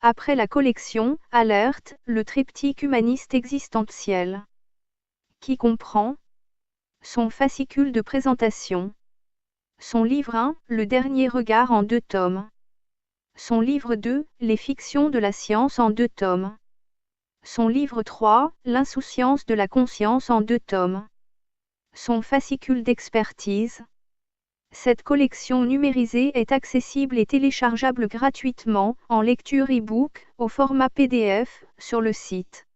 Après la collection « Alerte », le triptyque humaniste existentiel, qui comprend son fascicule de présentation, son livre 1, Le dernier regard en 2 tomes, son livre 2, Les fictions de la science en 2 tomes, son livre 3, L'insouciance de la conscience en 2 tomes, son fascicule d'expertise. Cette collection numérisée est accessible et téléchargeable gratuitement, en lecture e-book, au format PDF, sur le site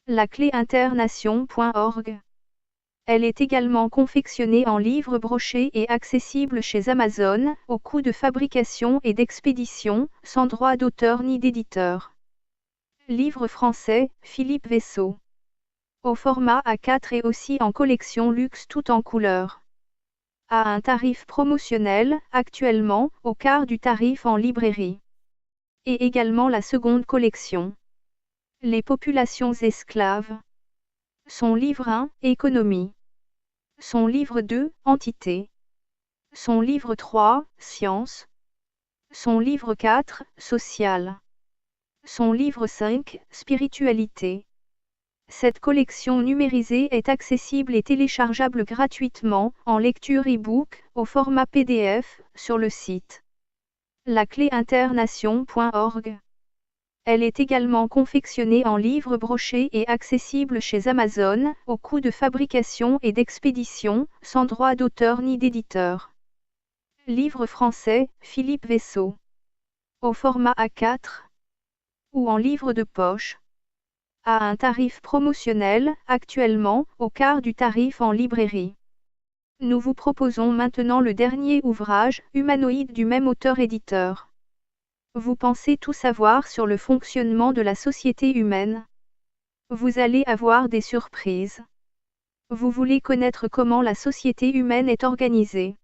lacléinternation.org. Elle est également confectionnée en livre broché et accessible chez Amazon, au coût de fabrication et d'expédition, sans droit d'auteur ni d'éditeur. Livre français, Philippe Vaisseau. Au format A4 et aussi en collection luxe tout en couleur. À un tarif promotionnel, actuellement, au quart du tarif en librairie. Et également la seconde collection. Les populations esclaves. Son livre 1, Économie. Son livre 2, Entité. Son livre 3, Science. Son livre 4, Social. Son livre 5, Spiritualité. Cette collection numérisée est accessible et téléchargeable gratuitement, en lecture e-book, au format PDF, sur le site lacléinternation.org. Elle est également confectionnée en livre broché et accessible chez Amazon, au coût de fabrication et d'expédition, sans droit d'auteur ni d'éditeur. Livre français, Philippe Vaisseau. Au format A4 ou en livre de poche. À un tarif promotionnel, actuellement, au quart du tarif en librairie. Nous vous proposons maintenant le dernier ouvrage, Humanoïde du même auteur-éditeur. Vous pensez tout savoir sur le fonctionnement de la société humaine? Vous allez avoir des surprises. Vous voulez connaître comment la société humaine est organisée?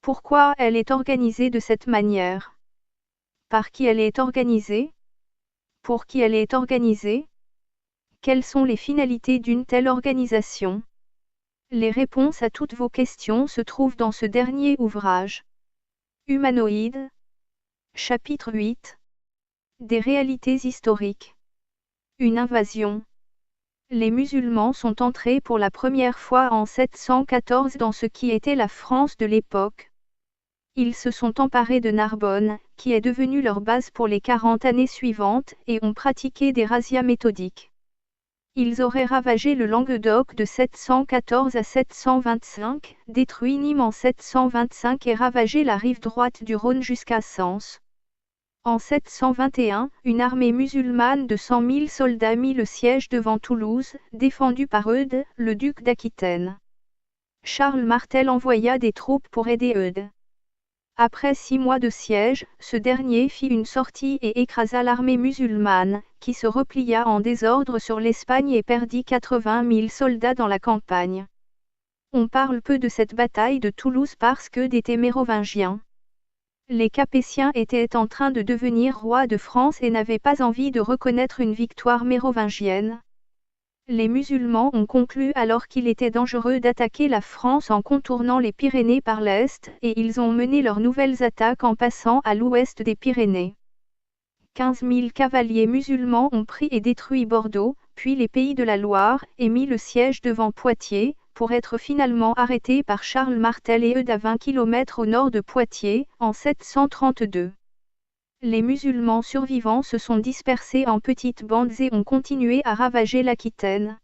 Pourquoi elle est organisée de cette manière? Par qui elle est organisée? Pour qui elle est organisée? Quelles sont les finalités d'une telle organisation? Les réponses à toutes vos questions se trouvent dans ce dernier ouvrage. Humanoïde. Chapitre 8. Des réalités historiques. Une invasion. Les musulmans sont entrés pour la première fois en 714 dans ce qui était la France de l'époque. Ils se sont emparés de Narbonne, qui est devenue leur base pour les 40 années suivantes, et ont pratiqué des razzias méthodiques. Ils auraient ravagé le Languedoc de 714 à 725, détruit Nîmes en 725 et ravagé la rive droite du Rhône jusqu'à Sens. En 721, une armée musulmane de 100 000 soldats mit le siège devant Toulouse, défendue par Eudes, le duc d'Aquitaine. Charles Martel envoya des troupes pour aider Eudes. Après 6 mois de siège, ce dernier fit une sortie et écrasa l'armée musulmane, qui se replia en désordre sur l'Espagne et perdit 80 000 soldats dans la campagne. On parle peu de cette bataille de Toulouse parce que était mérovingiens. Les Capétiens étaient en train de devenir rois de France et n'avaient pas envie de reconnaître une victoire mérovingienne. Les musulmans ont conclu alors qu'il était dangereux d'attaquer la France en contournant les Pyrénées par l'est, et ils ont mené leurs nouvelles attaques en passant à l'ouest des Pyrénées. 15 000 cavaliers musulmans ont pris et détruit Bordeaux, puis les pays de la Loire, et mis le siège devant Poitiers, pour être finalement arrêtés par Charles Martel et Eudes à 20 km au nord de Poitiers, en 732. Les musulmans survivants se sont dispersés en petites bandes et ont continué à ravager l'Aquitaine.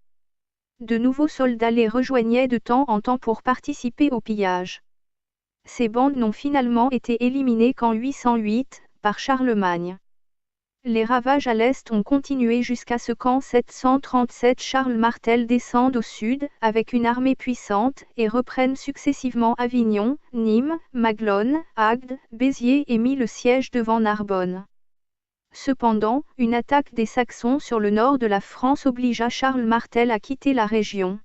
De nouveaux soldats les rejoignaient de temps en temps pour participer au pillage. Ces bandes n'ont finalement été éliminées qu'en 808, par Charlemagne. Les ravages à l'est ont continué jusqu'à ce qu'en 737 Charles Martel descende au sud, avec une armée puissante, et reprenne successivement Avignon, Nîmes, Maglone, Agde, Béziers et mit le siège devant Narbonne. Cependant, une attaque des Saxons sur le nord de la France obligea Charles Martel à quitter la région.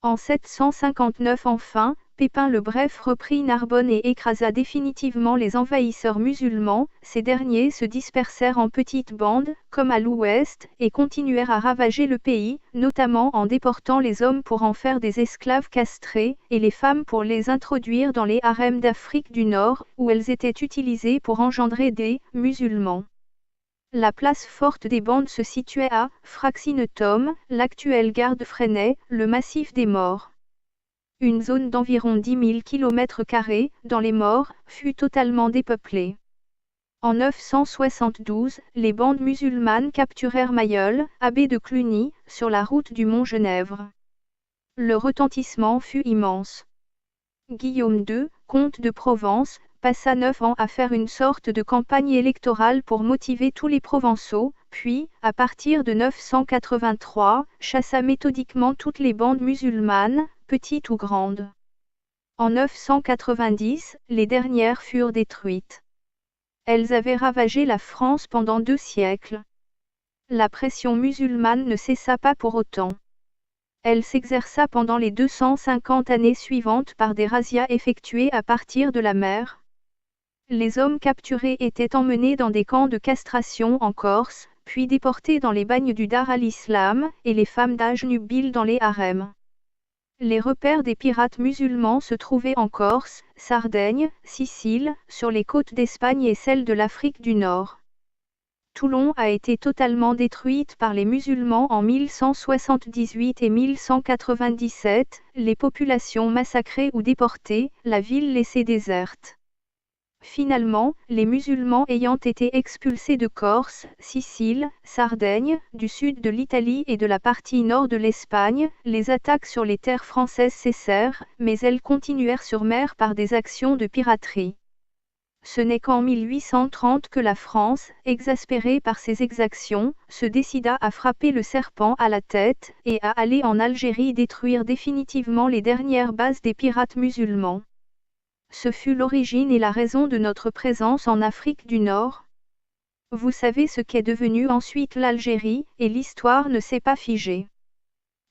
En 759 enfin, Pépin le Bref reprit Narbonne et écrasa définitivement les envahisseurs musulmans. Ces derniers se dispersèrent en petites bandes, comme à l'ouest, et continuèrent à ravager le pays, notamment en déportant les hommes pour en faire des esclaves castrés, et les femmes pour les introduire dans les harems d'Afrique du Nord, où elles étaient utilisées pour engendrer des musulmans. La place forte des bandes se situait à Fraxinetum, l'actuelle gare de Fresnay, le massif des Maures. Une zone d'environ 10 000 km² dans les Maures fut totalement dépeuplée. En 972, les bandes musulmanes capturèrent Mayol, abbé de Cluny, sur la route du mont Genèvre. Le retentissement fut immense. Guillaume II, comte de Provence, passa 9 ans à faire une sorte de campagne électorale pour motiver tous les Provençaux, puis, à partir de 983, chassa méthodiquement toutes les bandes musulmanes, petites ou grandes. En 990, les dernières furent détruites. Elles avaient ravagé la France pendant 2 siècles. La pression musulmane ne cessa pas pour autant. Elle s'exerça pendant les 250 années suivantes par des razzias effectuées à partir de la mer. Les hommes capturés étaient emmenés dans des camps de castration en Corse, puis déportés dans les bagnes du Dar al-Islam, et les femmes d'âge nubile dans les harems. Les repères des pirates musulmans se trouvaient en Corse, Sardaigne, Sicile, sur les côtes d'Espagne et celles de l'Afrique du Nord. Toulon a été totalement détruite par les musulmans en 1178 et 1197, les populations massacrées ou déportées, la ville laissée déserte. Finalement, les musulmans ayant été expulsés de Corse, Sicile, Sardaigne, du sud de l'Italie et de la partie nord de l'Espagne, les attaques sur les terres françaises cessèrent, mais elles continuèrent sur mer par des actions de piraterie. Ce n'est qu'en 1830 que la France, exaspérée par ces exactions, se décida à frapper le serpent à la tête, et à aller en Algérie détruire définitivement les dernières bases des pirates musulmans. Ce fut l'origine et la raison de notre présence en Afrique du Nord. Vous savez ce qu'est devenu ensuite l'Algérie, et l'histoire ne s'est pas figée.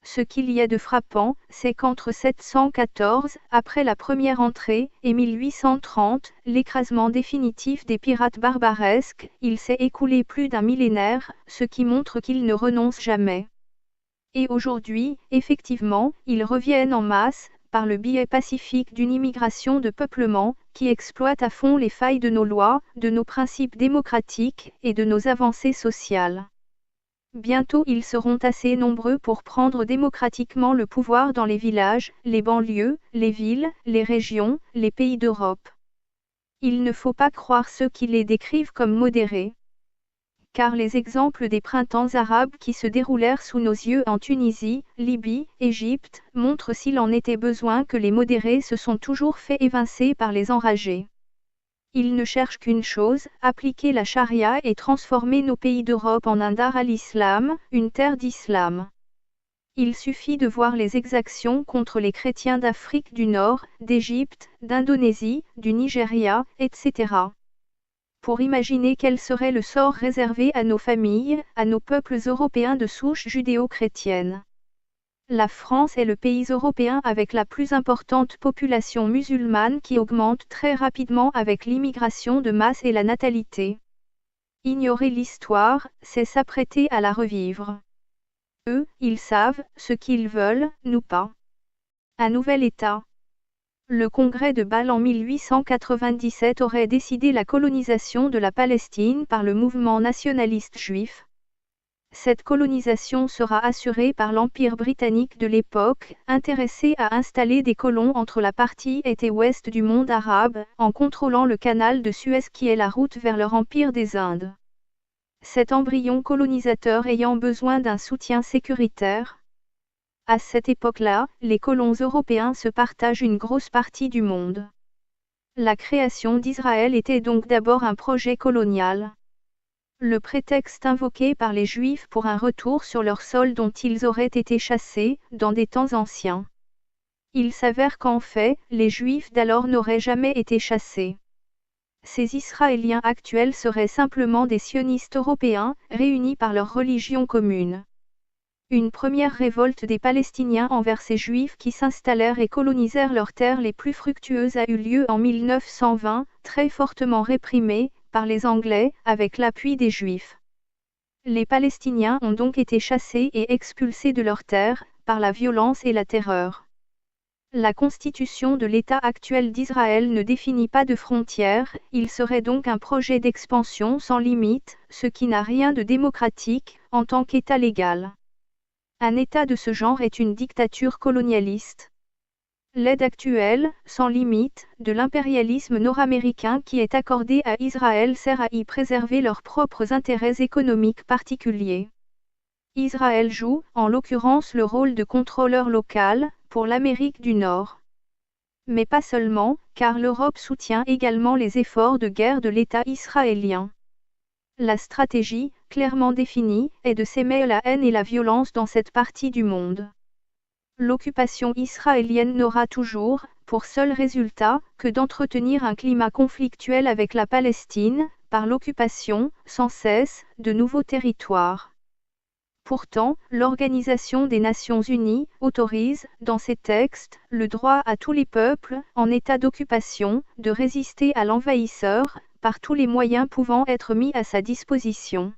Ce qu'il y a de frappant, c'est qu'entre 714, après la première entrée, et 1830, l'écrasement définitif des pirates barbaresques, il s'est écoulé plus d'un millénaire, ce qui montre qu'ils ne renoncent jamais. Et aujourd'hui, effectivement, ils reviennent en masse, par le biais pacifique d'une immigration de peuplement, qui exploite à fond les failles de nos lois, de nos principes démocratiques, et de nos avancées sociales. Bientôt ils seront assez nombreux pour prendre démocratiquement le pouvoir dans les villages, les banlieues, les villes, les régions, les pays d'Europe. Il ne faut pas croire ceux qui les décrivent comme modérés. Car les exemples des printemps arabes qui se déroulèrent sous nos yeux en Tunisie, Libye, Égypte, montrent s'il en était besoin que les modérés se sont toujours fait évincer par les enragés. Ils ne cherchent qu'une chose, appliquer la charia et transformer nos pays d'Europe en un dar al-Islam, une terre d'islam. Il suffit de voir les exactions contre les chrétiens d'Afrique du Nord, d'Égypte, d'Indonésie, du Nigeria, etc. Pour imaginer quel serait le sort réservé à nos familles, à nos peuples européens de souche judéo-chrétienne. La France est le pays européen avec la plus importante population musulmane qui augmente très rapidement avec l'immigration de masse et la natalité. Ignorer l'histoire, c'est s'apprêter à la revivre. Eux, ils savent ce qu'ils veulent, nous pas. Un nouvel État. Le congrès de Bâle en 1897 aurait décidé la colonisation de la Palestine par le mouvement nationaliste juif. Cette colonisation sera assurée par l'Empire britannique de l'époque, intéressé à installer des colons entre la partie est et ouest du monde arabe, en contrôlant le canal de Suez qui est la route vers leur empire des Indes. Cet embryon colonisateur ayant besoin d'un soutien sécuritaire. À cette époque-là, les colons européens se partagent une grosse partie du monde. La création d'Israël était donc d'abord un projet colonial. Le prétexte invoqué par les Juifs pour un retour sur leur sol dont ils auraient été chassés, dans des temps anciens. Il s'avère qu'en fait, les Juifs d'alors n'auraient jamais été chassés. Ces Israéliens actuels seraient simplement des sionistes européens, réunis par leur religion commune. Une première révolte des Palestiniens envers ces Juifs qui s'installèrent et colonisèrent leurs terres les plus fructueuses a eu lieu en 1920, très fortement réprimée, par les Anglais, avec l'appui des Juifs. Les Palestiniens ont donc été chassés et expulsés de leurs terres, par la violence et la terreur. La constitution de l'État actuel d'Israël ne définit pas de frontières, il serait donc un projet d'expansion sans limite, ce qui n'a rien de démocratique, en tant qu'État légal. Un État de ce genre est une dictature colonialiste. L'aide actuelle, sans limite, de l'impérialisme nord-américain qui est accordée à Israël sert à y préserver leurs propres intérêts économiques particuliers. Israël joue, en l'occurrence, le rôle de contrôleur local, pour l'Amérique du Nord. Mais pas seulement, car l'Europe soutient également les efforts de guerre de l'État israélien. La stratégie, clairement définie, est de s'aimer la haine et la violence dans cette partie du monde. L'occupation israélienne n'aura toujours, pour seul résultat, que d'entretenir un climat conflictuel avec la Palestine, par l'occupation, sans cesse, de nouveaux territoires. Pourtant, l'Organisation des Nations Unies autorise, dans ses textes, le droit à tous les peuples, en état d'occupation, de résister à l'envahisseur, par tous les moyens pouvant être mis à sa disposition.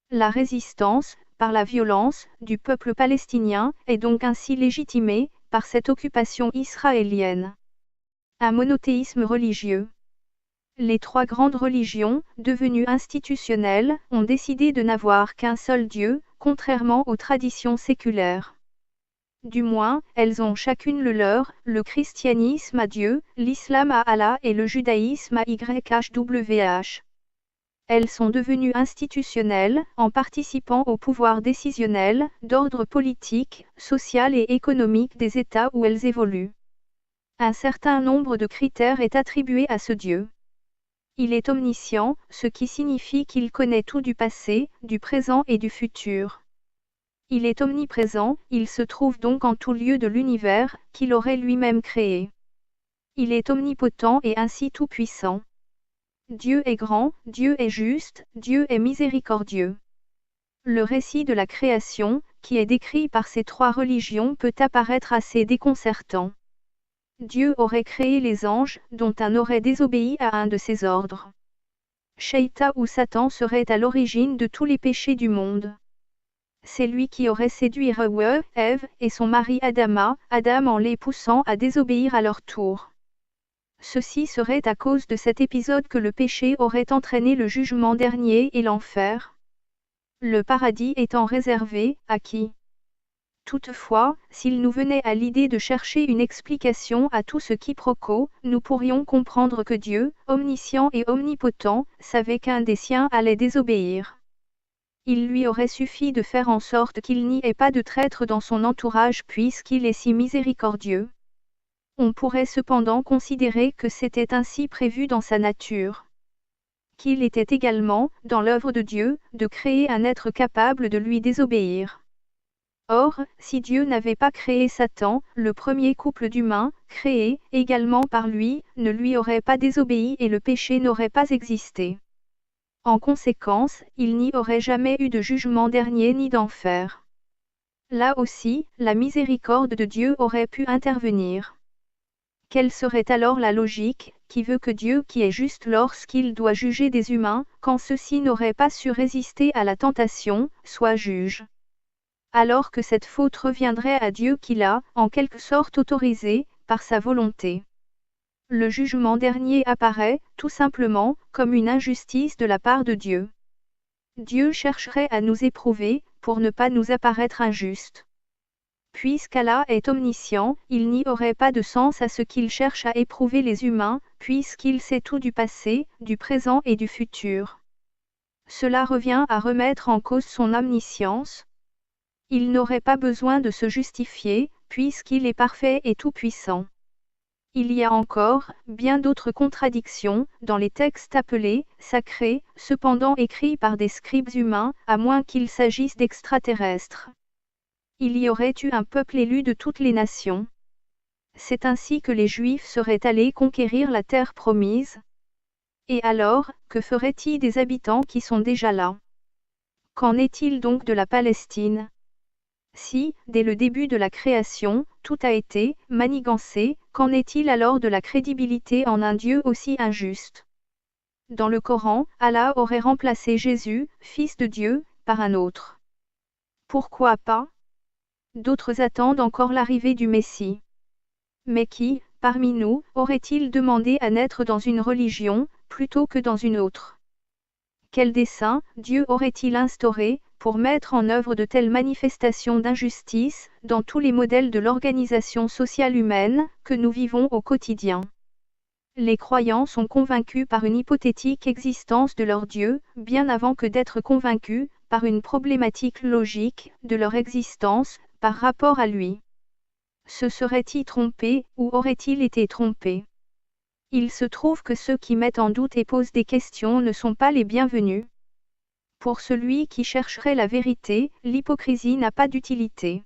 La résistance, par la violence, du peuple palestinien, est donc ainsi légitimée, par cette occupation israélienne. Un monothéisme religieux. Les trois grandes religions, devenues institutionnelles, ont décidé de n'avoir qu'un seul Dieu, contrairement aux traditions séculaires. Du moins, elles ont chacune le leur, le christianisme à Dieu, l'islam à Allah et le judaïsme à YHWH. Elles sont devenues institutionnelles, en participant au pouvoir décisionnel, d'ordre politique, social et économique des États où elles évoluent. Un certain nombre de critères est attribué à ce Dieu. Il est omniscient, ce qui signifie qu'il connaît tout du passé, du présent et du futur. Il est omniprésent, il se trouve donc en tout lieu de l'univers, qu'il aurait lui-même créé. Il est omnipotent et ainsi tout-puissant. Dieu est grand, Dieu est juste, Dieu est miséricordieux. Le récit de la création, qui est décrit par ces trois religions, peut apparaître assez déconcertant. Dieu aurait créé les anges, dont un aurait désobéi à un de ses ordres. Shaitan ou Satan serait à l'origine de tous les péchés du monde. C'est lui qui aurait séduit Ève et son mari Adam en les poussant à désobéir à leur tour. Ceci serait à cause de cet épisode que le péché aurait entraîné le jugement dernier et l'enfer. Le paradis étant réservé, à qui? Toutefois, s'il nous venait à l'idée de chercher une explication à tout ce quiproquo, nous pourrions comprendre que Dieu, omniscient et omnipotent, savait qu'un des siens allait désobéir. Il lui aurait suffi de faire en sorte qu'il n'y ait pas de traître dans son entourage puisqu'il est si miséricordieux. On pourrait cependant considérer que c'était ainsi prévu dans sa nature. Qu'il était également, dans l'œuvre de Dieu, de créer un être capable de lui désobéir. Or, si Dieu n'avait pas créé Satan, le premier couple d'humains, créé, également par lui, ne lui aurait pas désobéi et le péché n'aurait pas existé. En conséquence, il n'y aurait jamais eu de jugement dernier ni d'enfer. Là aussi, la miséricorde de Dieu aurait pu intervenir. Quelle serait alors la logique, qui veut que Dieu qui est juste lorsqu'il doit juger des humains, quand ceux-ci n'auraient pas su résister à la tentation, soit juge? Alors que cette faute reviendrait à Dieu qui l'a, en quelque sorte autorisé, par sa volonté. Le jugement dernier apparaît, tout simplement, comme une injustice de la part de Dieu. Dieu chercherait à nous éprouver, pour ne pas nous apparaître injuste. Puisqu'Allah est omniscient, il n'y aurait pas de sens à ce qu'il cherche à éprouver les humains, puisqu'il sait tout du passé, du présent et du futur. Cela revient à remettre en cause son omniscience. Il n'aurait pas besoin de se justifier, puisqu'il est parfait et tout-puissant. Il y a encore, bien d'autres contradictions, dans les textes appelés « sacrés », cependant écrits par des scribes humains, à moins qu'il s'agisse d'extraterrestres. Il y aurait eu un peuple élu de toutes les nations. C'est ainsi que les Juifs seraient allés conquérir la terre promise. Et alors, que ferait-il des habitants qui sont déjà là? Qu'en est-il donc de la Palestine? Si, dès le début de la création, tout a été manigancé, qu'en est-il alors de la crédibilité en un Dieu aussi injuste? Dans le Coran, Allah aurait remplacé Jésus, fils de Dieu, par un autre. Pourquoi pas? D'autres attendent encore l'arrivée du Messie. Mais qui, parmi nous, aurait-il demandé à naître dans une religion, plutôt que dans une autre? Quel dessein Dieu aurait-il instauré, pour mettre en œuvre de telles manifestations d'injustice, dans tous les modèles de l'organisation sociale humaine, que nous vivons au quotidien? Les croyants sont convaincus par une hypothétique existence de leur Dieu, bien avant que d'être convaincus, par une problématique logique, de leur existence, par rapport à lui. Se serait-il trompé, ou aurait-il été trompé? Il se trouve que ceux qui mettent en doute et posent des questions ne sont pas les bienvenus. Pour celui qui chercherait la vérité, l'hypocrisie n'a pas d'utilité.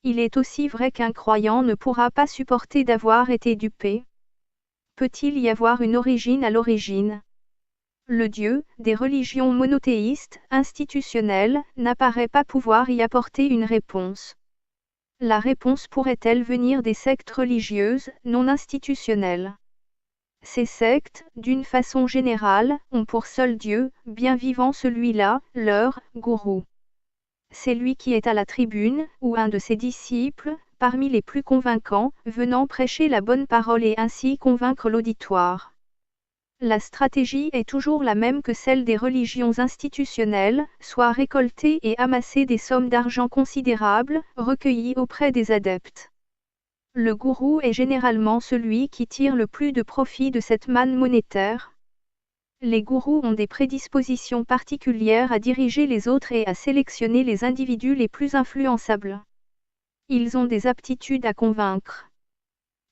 Il est aussi vrai qu'un croyant ne pourra pas supporter d'avoir été dupé. Peut-il y avoir une origine à l'origine? Le Dieu, des religions monothéistes, institutionnelles, n'apparaît pas pouvoir y apporter une réponse. La réponse pourrait-elle venir des sectes religieuses, non institutionnelles? Ces sectes, d'une façon générale, ont pour seul Dieu, bien vivant celui-là, leur gourou. C'est lui qui est à la tribune, ou un de ses disciples, parmi les plus convaincants, venant prêcher la bonne parole et ainsi convaincre l'auditoire. La stratégie est toujours la même que celle des religions institutionnelles, soit récolter et amasser des sommes d'argent considérables, recueillies auprès des adeptes. Le gourou est généralement celui qui tire le plus de profit de cette manne monétaire. Les gourous ont des prédispositions particulières à diriger les autres et à sélectionner les individus les plus influençables. Ils ont des aptitudes à convaincre.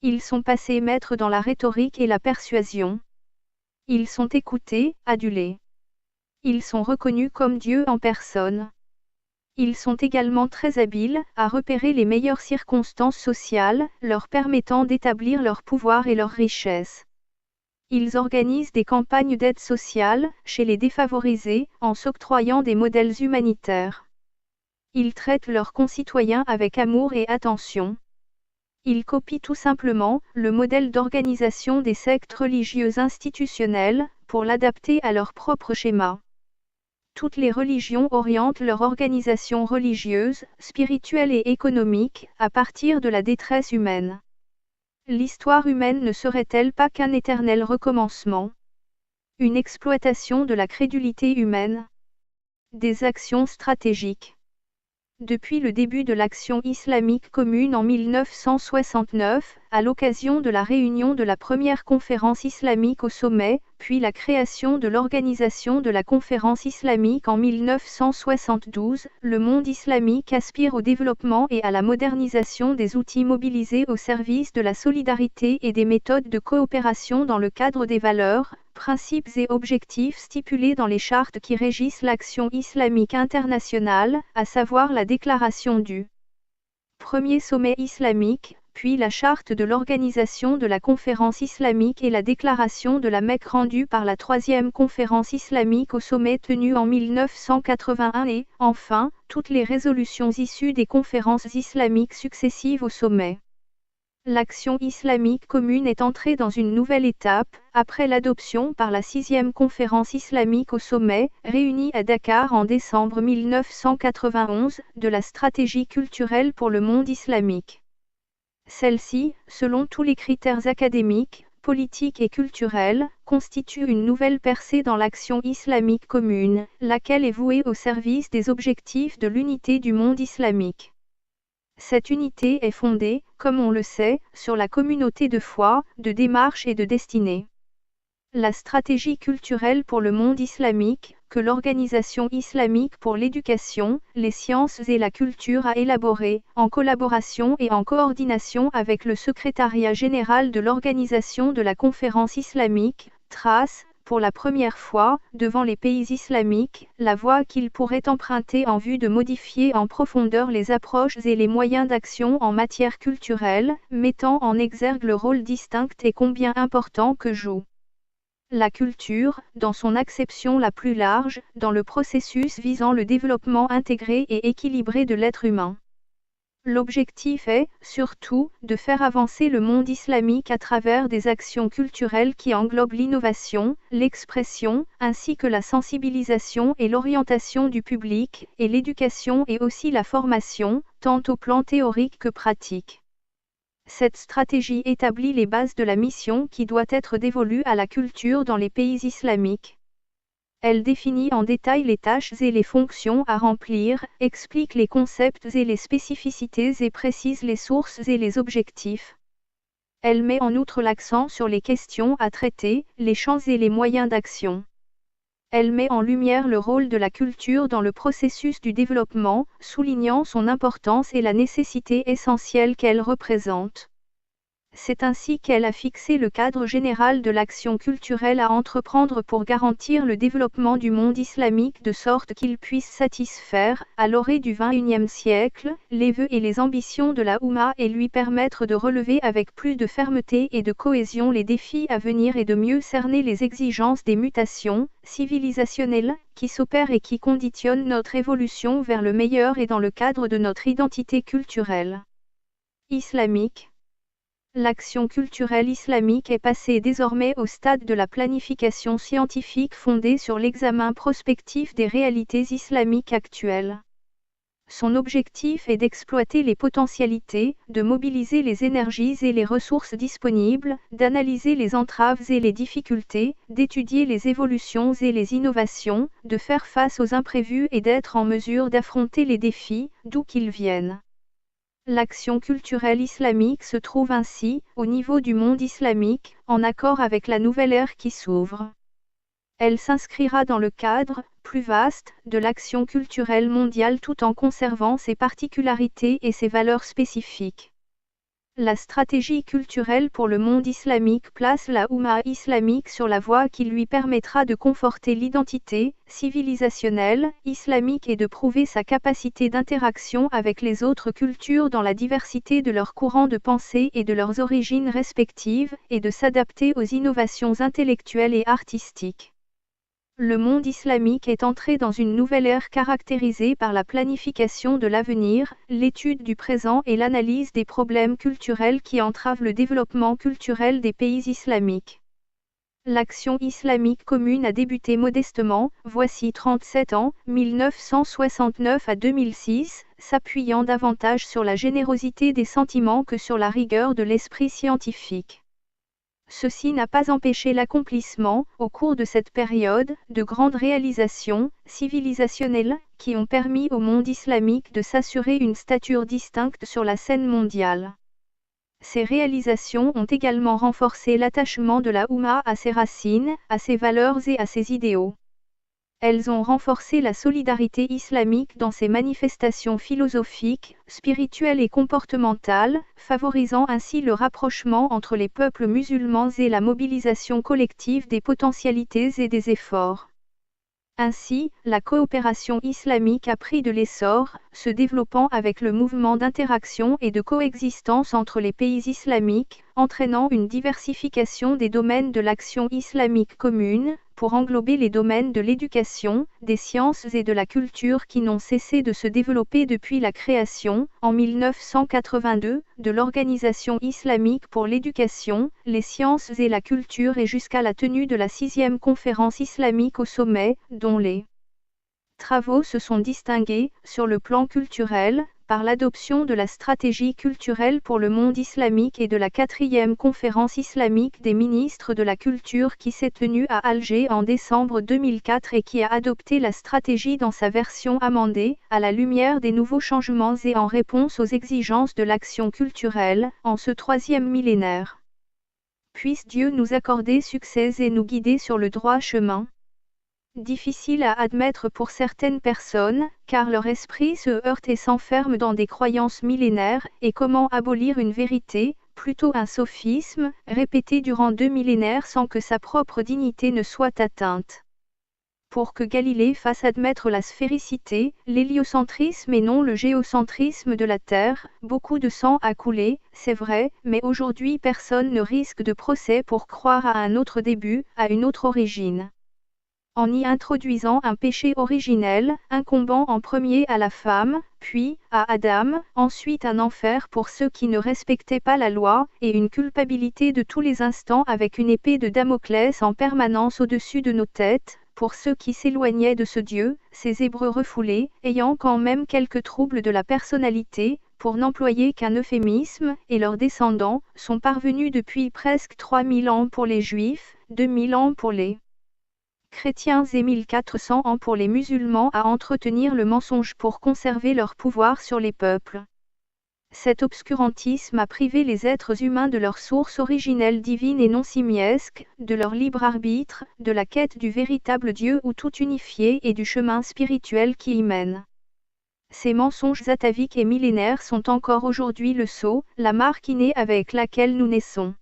Ils sont passés maîtres dans la rhétorique et la persuasion. Ils sont écoutés, adulés. Ils sont reconnus comme Dieu en personne. Ils sont également très habiles à repérer les meilleures circonstances sociales, leur permettant d'établir leur pouvoir et leur richesse. Ils organisent des campagnes d'aide sociale, chez les défavorisés, en s'octroyant des modèles humanitaires. Ils traitent leurs concitoyens avec amour et attention. Ils copient tout simplement le modèle d'organisation des sectes religieuses institutionnelles, pour l'adapter à leur propre schéma. Toutes les religions orientent leur organisation religieuse, spirituelle et économique, à partir de la détresse humaine. L'histoire humaine ne serait-elle pas qu'un éternel recommencement? Une exploitation de la crédulité humaine? Des actions stratégiques. Depuis le début de l'action islamique commune en 1969, à l'occasion de la réunion de la première conférence islamique au sommet, puis la création de l'organisation de la conférence islamique en 1972, le monde islamique aspire au développement et à la modernisation des outils mobilisés au service de la solidarité et des méthodes de coopération dans le cadre des valeurs, principes et objectifs stipulés dans les chartes qui régissent l'action islamique internationale, à savoir la déclaration du premier sommet islamique, puis la charte de l'organisation de la conférence islamique et la déclaration de la Mecque rendue par la troisième conférence islamique au sommet tenu en 1981 et, enfin, toutes les résolutions issues des conférences islamiques successives au sommet. L'action islamique commune est entrée dans une nouvelle étape, après l'adoption par la 6e conférence islamique au sommet, réunie à Dakar en décembre 1991, de la stratégie culturelle pour le monde islamique. Celle-ci, selon tous les critères académiques, politiques et culturels, constitue une nouvelle percée dans l'action islamique commune, laquelle est vouée au service des objectifs de l'unité du monde islamique. Cette unité est fondée, comme on le sait, sur la communauté de foi, de démarche et de destinée. La stratégie culturelle pour le monde islamique, que l'Organisation islamique pour l'éducation, les sciences et la culture a élaborée, en collaboration et en coordination avec le secrétariat général de l'Organisation de la Conférence islamique, trace, pour la première fois, devant les pays islamiques, la voie qu'ils pourraient emprunter en vue de modifier en profondeur les approches et les moyens d'action en matière culturelle, mettant en exergue le rôle distinct et combien important que joue la culture, dans son acception la plus large, dans le processus visant le développement intégré et équilibré de l'être humain. L'objectif est, surtout, de faire avancer le monde islamique à travers des actions culturelles qui englobent l'innovation, l'expression, ainsi que la sensibilisation et l'orientation du public, et l'éducation et aussi la formation, tant au plan théorique que pratique. Cette stratégie établit les bases de la mission qui doit être dévolue à la culture dans les pays islamiques. Elle définit en détail les tâches et les fonctions à remplir, explique les concepts et les spécificités et précise les sources et les objectifs. Elle met en outre l'accent sur les questions à traiter, les champs et les moyens d'action. Elle met en lumière le rôle de la culture dans le processus du développement, soulignant son importance et la nécessité essentielle qu'elle représente. C'est ainsi qu'elle a fixé le cadre général de l'action culturelle à entreprendre pour garantir le développement du monde islamique de sorte qu'il puisse satisfaire, à l'orée du XXIe siècle, les vœux et les ambitions de la Oumma et lui permettre de relever avec plus de fermeté et de cohésion les défis à venir et de mieux cerner les exigences des mutations civilisationnelles qui s'opèrent et qui conditionnent notre évolution vers le meilleur et dans le cadre de notre identité culturelle islamique. L'action culturelle islamique est passée désormais au stade de la planification scientifique fondée sur l'examen prospectif des réalités islamiques actuelles. Son objectif est d'exploiter les potentialités, de mobiliser les énergies et les ressources disponibles, d'analyser les entraves et les difficultés, d'étudier les évolutions et les innovations, de faire face aux imprévus et d'être en mesure d'affronter les défis, d'où qu'ils viennent. L'action culturelle islamique se trouve ainsi, au niveau du monde islamique, en accord avec la nouvelle ère qui s'ouvre. Elle s'inscrira dans le cadre, plus vaste, de l'action culturelle mondiale tout en conservant ses particularités et ses valeurs spécifiques. La stratégie culturelle pour le monde islamique place la Oumma islamique sur la voie qui lui permettra de conforter l'identité civilisationnelle islamique et de prouver sa capacité d'interaction avec les autres cultures dans la diversité de leurs courants de pensée et de leurs origines respectives, et de s'adapter aux innovations intellectuelles et artistiques. Le monde islamique est entré dans une nouvelle ère caractérisée par la planification de l'avenir, l'étude du présent et l'analyse des problèmes culturels qui entravent le développement culturel des pays islamiques. L'action islamique commune a débuté modestement, voici 37 ans, 1969 à 2006, s'appuyant davantage sur la générosité des sentiments que sur la rigueur de l'esprit scientifique. Ceci n'a pas empêché l'accomplissement, au cours de cette période, de grandes réalisations civilisationnelles, qui ont permis au monde islamique de s'assurer une stature distincte sur la scène mondiale. Ces réalisations ont également renforcé l'attachement de la Oumma à ses racines, à ses valeurs et à ses idéaux. Elles ont renforcé la solidarité islamique dans ses manifestations philosophiques, spirituelles et comportementales, favorisant ainsi le rapprochement entre les peuples musulmans et la mobilisation collective des potentialités et des efforts. Ainsi, la coopération islamique a pris de l'essor, se développant avec le mouvement d'interaction et de coexistence entre les pays islamiques, entraînant une diversification des domaines de l'action islamique commune, pour englober les domaines de l'éducation, des sciences et de la culture qui n'ont cessé de se développer depuis la création, en 1982, de l'Organisation islamique pour l'éducation, les sciences et la culture et jusqu'à la tenue de la 6e conférence islamique au sommet, dont les travaux se sont distingués, sur le plan culturel, par l'adoption de la stratégie culturelle pour le monde islamique et de la 4e conférence islamique des ministres de la culture qui s'est tenue à Alger en décembre 2004 et qui a adopté la stratégie dans sa version amendée, à la lumière des nouveaux changements et en réponse aux exigences de l'action culturelle, en ce 3e millénaire. Puisse Dieu nous accorder succès et nous guider sur le droit chemin. Difficile à admettre pour certaines personnes, car leur esprit se heurte et s'enferme dans des croyances millénaires, et comment abolir une vérité, plutôt un sophisme, répété durant 2 millénaires sans que sa propre dignité ne soit atteinte. Pour que Galilée fasse admettre la sphéricité, l'héliocentrisme et non le géocentrisme de la Terre, beaucoup de sang a coulé, c'est vrai, mais aujourd'hui personne ne risque de procès pour croire à un autre début, à une autre origine. En y introduisant un péché originel, incombant en premier à la femme, puis à Adam, ensuite un enfer pour ceux qui ne respectaient pas la loi, et une culpabilité de tous les instants avec une épée de Damoclès en permanence au-dessus de nos têtes, pour ceux qui s'éloignaient de ce Dieu, ces Hébreux refoulés, ayant quand même quelques troubles de la personnalité, pour n'employer qu'un euphémisme, et leurs descendants, sont parvenus depuis presque 3000 ans pour les Juifs, 2000 ans pour les chrétiens et 1400 ans pour les musulmans à entretenir le mensonge pour conserver leur pouvoir sur les peuples. Cet obscurantisme a privé les êtres humains de leur source originelle divine et non simiesque, de leur libre arbitre, de la quête du véritable Dieu ou tout unifié et du chemin spirituel qui y mène. Ces mensonges ataviques et millénaires sont encore aujourd'hui le sceau, la marque innée avec laquelle nous naissons.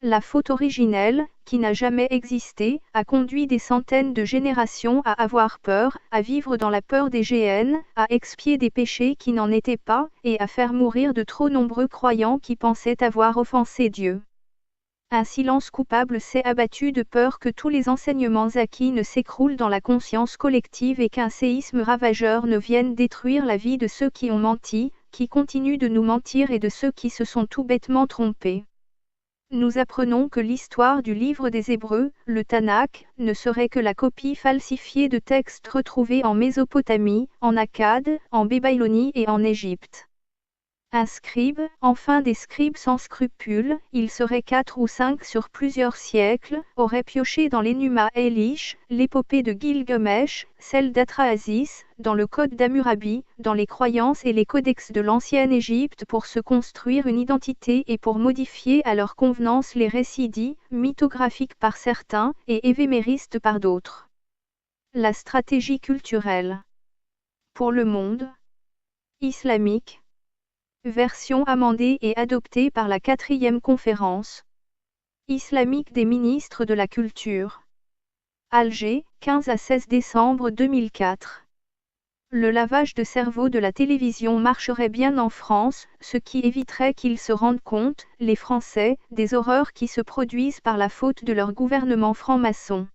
La faute originelle, qui n'a jamais existé, a conduit des centaines de générations à avoir peur, à vivre dans la peur des géhennes, à expier des péchés qui n'en étaient pas, et à faire mourir de trop nombreux croyants qui pensaient avoir offensé Dieu. Un silence coupable s'est abattu de peur que tous les enseignements acquis ne s'écroulent dans la conscience collective et qu'un séisme ravageur ne vienne détruire la vie de ceux qui ont menti, qui continuent de nous mentir et de ceux qui se sont tout bêtement trompés. Nous apprenons que l'histoire du livre des Hébreux, le Tanakh, ne serait que la copie falsifiée de textes retrouvés en Mésopotamie, en Akkad, en Babylonie et en Égypte. Un scribe, enfin des scribes sans scrupules, ils seraient 4 ou 5 sur plusieurs siècles, auraient pioché dans l'Enuma Elish, l'épopée de Gilgamesh, celle d'Atrahasis, dans le code d'Hammurabi, dans les croyances et les codex de l'ancienne Égypte pour se construire une identité et pour modifier à leur convenance les récits dits, mythographiques par certains, et évéméristes par d'autres. La stratégie culturelle. Pour le monde islamique. Version amendée et adoptée par la 4e conférence islamique des ministres de la Culture. Alger, 15 à 16 décembre 2004. Le lavage de cerveau de la télévision marcherait bien en France, ce qui éviterait qu'ils se rendent compte, les Français, des horreurs qui se produisent par la faute de leur gouvernement franc-maçon.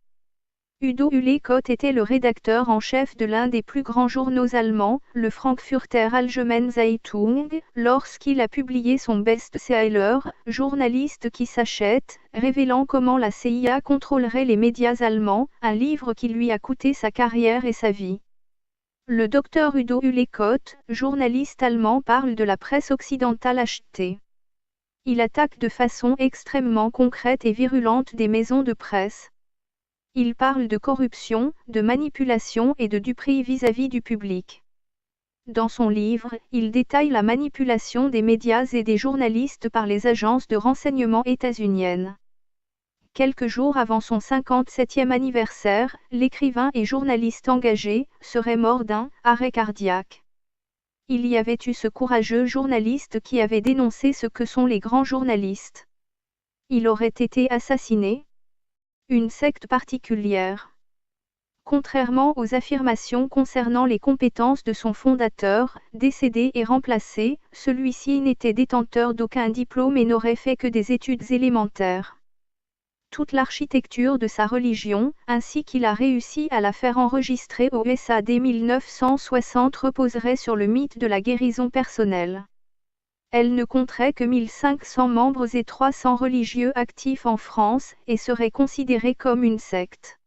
Udo Ulleckott était le rédacteur en chef de l'un des plus grands journaux allemands, le Frankfurter Allgemeine Zeitung, lorsqu'il a publié son best-seller, Journaliste qui s'achète, révélant comment la CIA contrôlerait les médias allemands, un livre qui lui a coûté sa carrière et sa vie. Le docteur Udo Ulleckott, journaliste allemand, parle de la presse occidentale achetée. Il attaque de façon extrêmement concrète et virulente des maisons de presse. Il parle de corruption, de manipulation et de duperie vis-à-vis du public. Dans son livre, il détaille la manipulation des médias et des journalistes par les agences de renseignement états-uniennes. Quelques jours avant son 57e anniversaire, l'écrivain et journaliste engagé serait mort d'un arrêt cardiaque. Il y avait eu ce courageux journaliste qui avait dénoncé ce que sont les grands journalistes. Il aurait été assassiné. Une secte particulière. Contrairement aux affirmations concernant les compétences de son fondateur, décédé et remplacé, celui-ci n'était détenteur d'aucun diplôme et n'aurait fait que des études élémentaires. Toute l'architecture de sa religion, ainsi qu'il a réussi à la faire enregistrer aux USA dès 1960, reposerait sur le mythe de la guérison personnelle. Elle ne compterait que 1500 membres et 300 religieux actifs en France, et serait considérée comme une secte.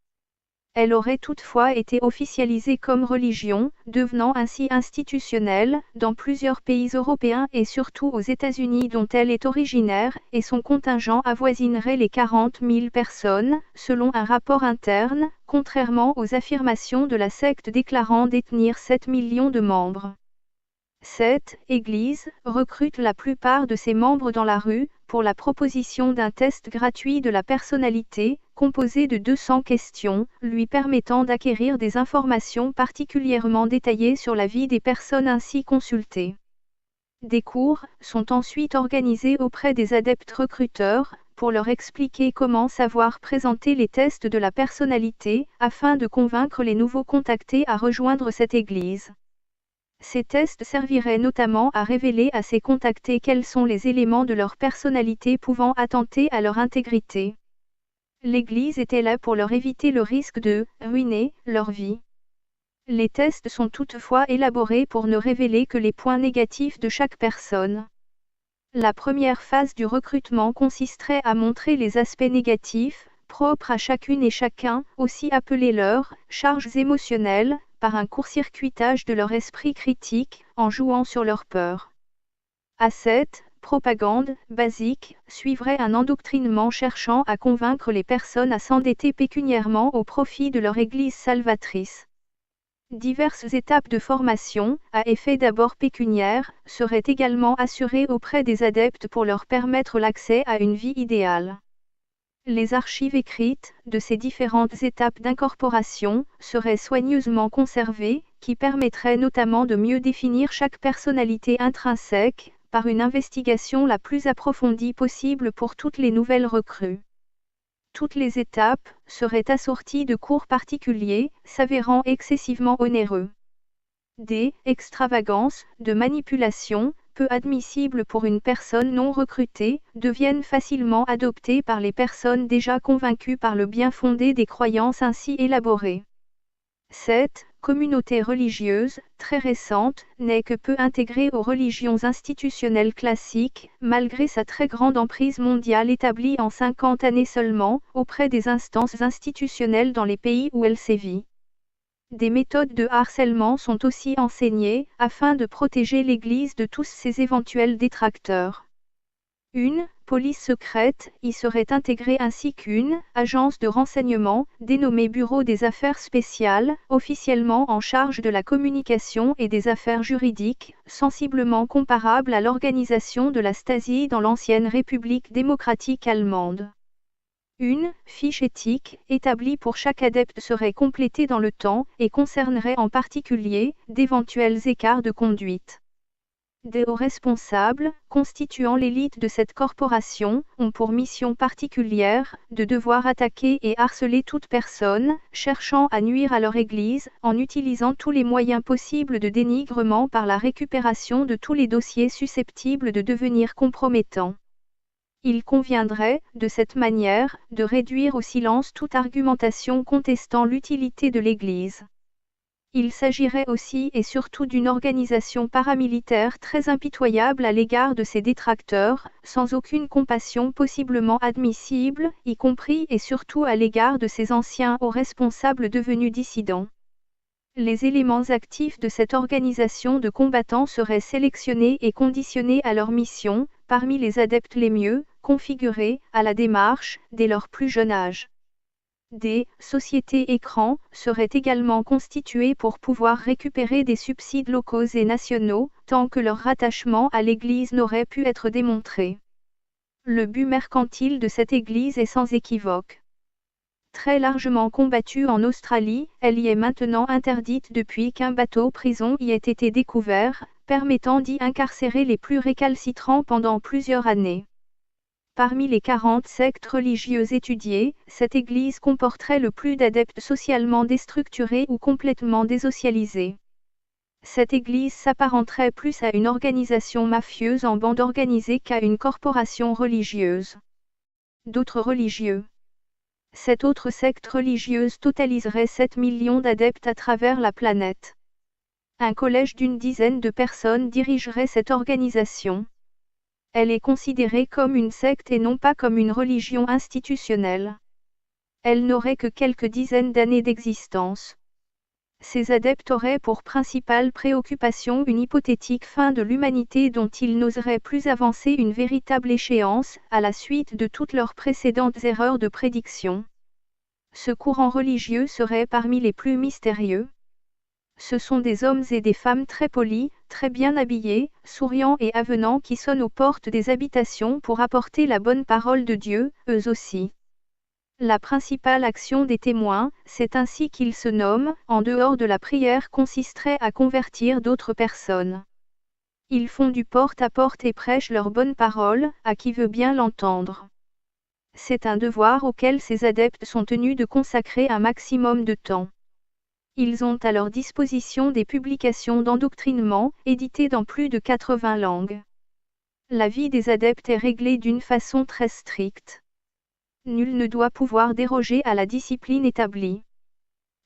Elle aurait toutefois été officialisée comme religion, devenant ainsi institutionnelle, dans plusieurs pays européens et surtout aux États-Unis dont elle est originaire, et son contingent avoisinerait les 40 000 personnes, selon un rapport interne, contrairement aux affirmations de la secte déclarant détenir 7 millions de membres. Cette Église recrute la plupart de ses membres dans la rue, pour la proposition d'un test gratuit de la personnalité, composé de 200 questions, lui permettant d'acquérir des informations particulièrement détaillées sur la vie des personnes ainsi consultées. Des cours sont ensuite organisés auprès des adeptes recruteurs, pour leur expliquer comment savoir présenter les tests de la personnalité, afin de convaincre les nouveaux contactés à rejoindre cette Église. Ces tests serviraient notamment à révéler à ces contactés quels sont les éléments de leur personnalité pouvant attenter à leur intégrité. L'Église était là pour leur éviter le risque de ruiner leur vie. Les tests sont toutefois élaborés pour ne révéler que les points négatifs de chaque personne. La première phase du recrutement consisterait à montrer les aspects négatifs, propres à chacune et chacun, aussi appelés leurs charges émotionnelles, par un court-circuitage de leur esprit critique, en jouant sur leur peur. A7, propagande, basique, suivrait un endoctrinement cherchant à convaincre les personnes à s'endetter pécuniairement au profit de leur Église salvatrice. Diverses étapes de formation, à effet d'abord pécuniaire, seraient également assurées auprès des adeptes pour leur permettre l'accès à une vie idéale. Les archives écrites, de ces différentes étapes d'incorporation, seraient soigneusement conservées, qui permettraient notamment de mieux définir chaque personnalité intrinsèque, par une investigation la plus approfondie possible pour toutes les nouvelles recrues. Toutes les étapes seraient assorties de cours particuliers, s'avérant excessivement onéreux. Des extravagances, de manipulation, peu admissibles pour une personne non recrutée, deviennent facilement adoptées par les personnes déjà convaincues par le bien fondé des croyances ainsi élaborées. Cette communauté religieuse, très récente, n'est que peu intégrée aux religions institutionnelles classiques, malgré sa très grande emprise mondiale établie en 50 années seulement, auprès des instances institutionnelles dans les pays où elle sévit. Des méthodes de harcèlement sont aussi enseignées, afin de protéger l'Église de tous ses éventuels détracteurs. Une police secrète y serait intégrée ainsi qu'une agence de renseignement, dénommée Bureau des Affaires spéciales, officiellement en charge de la communication et des affaires juridiques, sensiblement comparable à l'organisation de la Stasi dans l'ancienne République démocratique allemande. Une fiche éthique, établie pour chaque adepte serait complétée dans le temps, et concernerait en particulier, d'éventuels écarts de conduite. Des hauts responsables, constituant l'élite de cette corporation, ont pour mission particulière, de devoir attaquer et harceler toute personne, cherchant à nuire à leur Église, en utilisant tous les moyens possibles de dénigrement par la récupération de tous les dossiers susceptibles de devenir compromettants. Il conviendrait, de cette manière, de réduire au silence toute argumentation contestant l'utilité de l'Église. Il s'agirait aussi et surtout d'une organisation paramilitaire très impitoyable à l'égard de ses détracteurs, sans aucune compassion possiblement admissible, y compris et surtout à l'égard de ses anciens hauts responsables devenus dissidents. Les éléments actifs de cette organisation de combattants seraient sélectionnés et conditionnés à leur mission, parmi les adeptes les mieux configurés à la démarche, dès leur plus jeune âge. Des sociétés écrans seraient également constituées pour pouvoir récupérer des subsides locaux et nationaux, tant que leur rattachement à l'Église n'aurait pu être démontré. Le but mercantile de cette Église est sans équivoque. Très largement combattue en Australie, elle y est maintenant interdite depuis qu'un bateau-prison y ait été découvert, permettant d'y incarcérer les plus récalcitrants pendant plusieurs années. Parmi les 40 sectes religieuses étudiées, cette Église comporterait le plus d'adeptes socialement déstructurés ou complètement désocialisés. Cette Église s'apparenterait plus à une organisation mafieuse en bande organisée qu'à une corporation religieuse. D'autres religieux. Cette autre secte religieuse totaliserait 7 millions d'adeptes à travers la planète. Un collège d'une dizaine de personnes dirigerait cette organisation. Elle est considérée comme une secte et non pas comme une religion institutionnelle. Elle n'aurait que quelques dizaines d'années d'existence. Ces adeptes auraient pour principale préoccupation une hypothétique fin de l'humanité dont ils n'oseraient plus avancer une véritable échéance, à la suite de toutes leurs précédentes erreurs de prédiction. Ce courant religieux serait parmi les plus mystérieux. Ce sont des hommes et des femmes très polis, très bien habillés, souriants et avenants qui sonnent aux portes des habitations pour apporter la bonne parole de Dieu, eux aussi. La principale action des témoins, c'est ainsi qu'ils se nomment, en dehors de la prière consisterait à convertir d'autres personnes. Ils font du porte-à-porte et prêchent leur bonne parole, à qui veut bien l'entendre. C'est un devoir auquel ces adeptes sont tenus de consacrer un maximum de temps. Ils ont à leur disposition des publications d'endoctrinement, éditées dans plus de 80 langues. La vie des adeptes est réglée d'une façon très stricte. Nul ne doit pouvoir déroger à la discipline établie.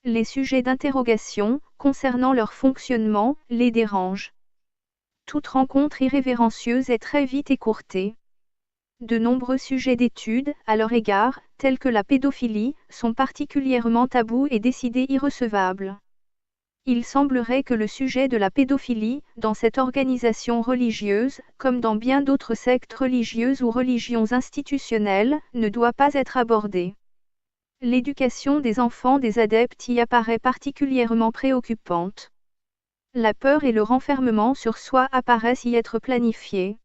Les sujets d'interrogation, concernant leur fonctionnement, les dérangent. Toute rencontre irrévérencieuse est très vite écourtée. De nombreux sujets d'étude, à leur égard, tels que la pédophilie, sont particulièrement tabous et décidés irrecevables. Il semblerait que le sujet de la pédophilie, dans cette organisation religieuse, comme dans bien d'autres sectes religieuses ou religions institutionnelles, ne doit pas être abordé. L'éducation des enfants des adeptes y apparaît particulièrement préoccupante. La peur et le renfermement sur soi apparaissent y être planifiés.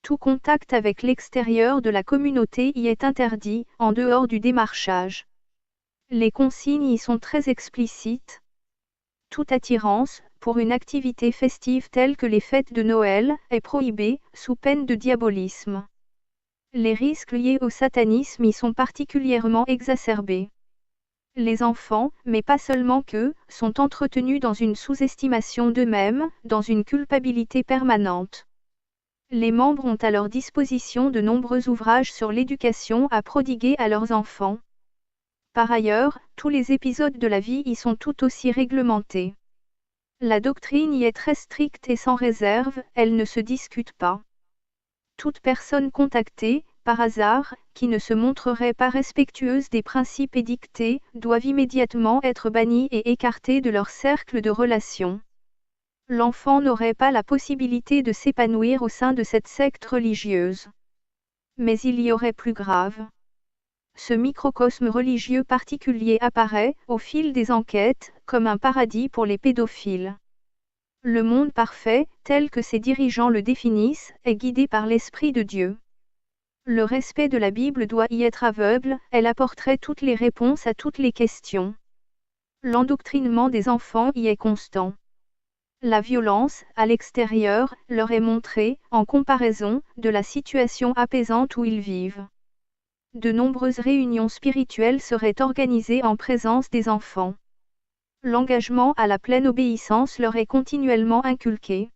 Tout contact avec l'extérieur de la communauté y est interdit, en dehors du démarchage. Les consignes y sont très explicites. Toute attirance, pour une activité festive telle que les fêtes de Noël, est prohibée, sous peine de diabolisme. Les risques liés au satanisme y sont particulièrement exacerbés. Les enfants, mais pas seulement qu'eux, sont entretenus dans une sous-estimation d'eux-mêmes, dans une culpabilité permanente. Les membres ont à leur disposition de nombreux ouvrages sur l'éducation à prodiguer à leurs enfants. Par ailleurs, tous les épisodes de la vie y sont tout aussi réglementés. La doctrine y est très stricte et sans réserve, elle ne se discute pas. Toute personne contactée, par hasard, qui ne se montrerait pas respectueuse des principes édictés, doit immédiatement être bannie et écartée de leur cercle de relations. L'enfant n'aurait pas la possibilité de s'épanouir au sein de cette secte religieuse. Mais il y aurait plus grave. Ce microcosme religieux particulier apparaît, au fil des enquêtes, comme un paradis pour les pédophiles. Le monde parfait, tel que ses dirigeants le définissent, est guidé par l'Esprit de Dieu. Le respect de la Bible doit y être aveugle, elle apporterait toutes les réponses à toutes les questions. L'endoctrinement des enfants y est constant. La violence, à l'extérieur, leur est montrée, en comparaison, de la situation apaisante où ils vivent. De nombreuses réunions spirituelles seraient organisées en présence des enfants. L'engagement à la pleine obéissance leur est continuellement inculqué.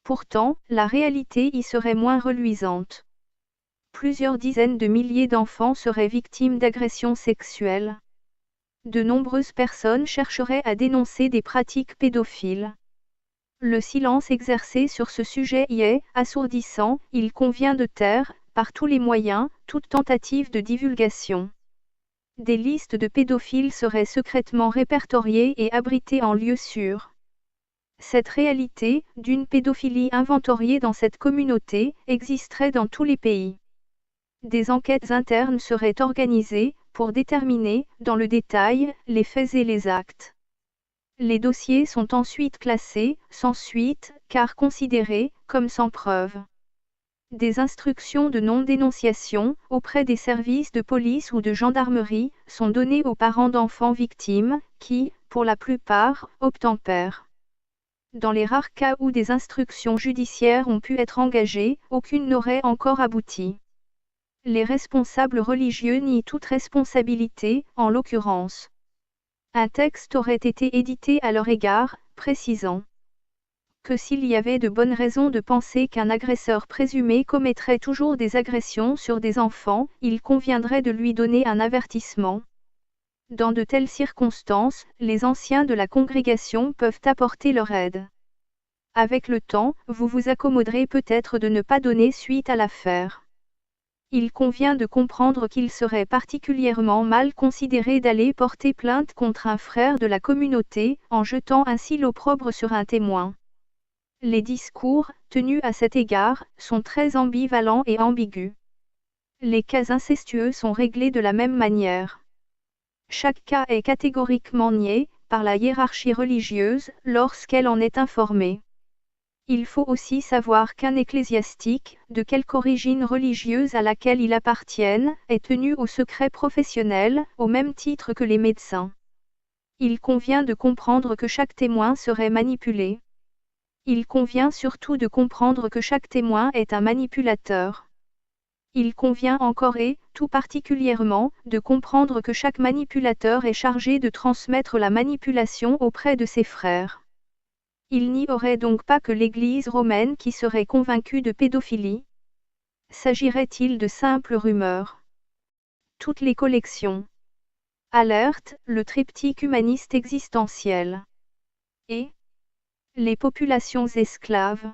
Pourtant, la réalité y serait moins reluisante. Plusieurs dizaines de milliers d'enfants seraient victimes d'agressions sexuelles. De nombreuses personnes chercheraient à dénoncer des pratiques pédophiles. Le silence exercé sur ce sujet y est assourdissant, il convient de taire, par tous les moyens, toute tentative de divulgation. Des listes de pédophiles seraient secrètement répertoriées et abritées en lieu sûr. Cette réalité, d'une pédophilie inventoriée dans cette communauté, existerait dans tous les pays. Des enquêtes internes seraient organisées, pour déterminer, dans le détail, les faits et les actes. Les dossiers sont ensuite classés, sans suite, car considérés, comme sans preuve. Des instructions de non-dénonciation, auprès des services de police ou de gendarmerie, sont données aux parents d'enfants victimes, qui, pour la plupart, obtempèrent. Dans les rares cas où des instructions judiciaires ont pu être engagées, aucune n'aurait encore abouti. Les responsables religieux nient toute responsabilité, en l'occurrence. Un texte aurait été édité à leur égard, précisant que s'il y avait de bonnes raisons de penser qu'un agresseur présumé commettrait toujours des agressions sur des enfants, il conviendrait de lui donner un avertissement. Dans de telles circonstances, les anciens de la congrégation peuvent apporter leur aide. Avec le temps, vous vous accommoderez peut-être de ne pas donner suite à l'affaire. Il convient de comprendre qu'il serait particulièrement mal considéré d'aller porter plainte contre un frère de la communauté, en jetant ainsi l'opprobre sur un témoin. Les discours, tenus à cet égard, sont très ambivalents et ambigus. Les cas incestueux sont réglés de la même manière. Chaque cas est catégoriquement nié, par la hiérarchie religieuse, lorsqu'elle en est informée. Il faut aussi savoir qu'un ecclésiastique, de quelque origine religieuse à laquelle il appartienne, est tenu au secret professionnel, au même titre que les médecins. Il convient de comprendre que chaque témoin serait manipulé. Il convient surtout de comprendre que chaque témoin est un manipulateur. Il convient encore et, tout particulièrement, de comprendre que chaque manipulateur est chargé de transmettre la manipulation auprès de ses frères. Il n'y aurait donc pas que l'Église romaine qui serait convaincue de pédophilie. S'agirait-il de simples rumeurs? Toutes les collections. Alerte, le triptyque humaniste existentiel. Et les populations esclaves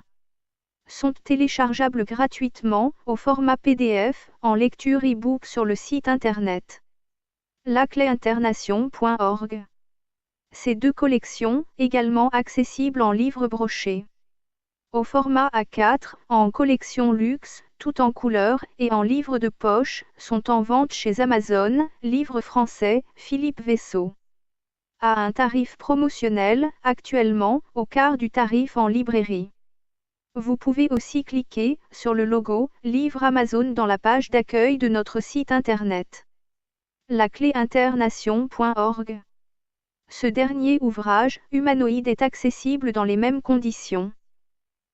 sont téléchargeables gratuitement, au format PDF, en lecture e-book sur le site internet lacléinternation.org. Ces deux collections, également accessibles en livre broché. Au format A4, en collection luxe, tout en couleur et en livre de poche, sont en vente chez Amazon, livre français, Philippe Vaisseau. À un tarif promotionnel, actuellement, au quart du tarif en librairie. Vous pouvez aussi cliquer sur le logo « Livre Amazon » dans la page d'accueil de notre site internet. lacléinternation.org. Ce dernier ouvrage, humanoïde, est accessible dans les mêmes conditions.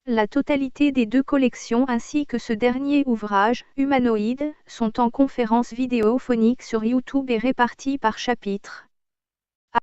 La totalité des deux collections ainsi que ce dernier ouvrage, humanoïde, sont en conférence vidéophonique sur YouTube et répartis par chapitre.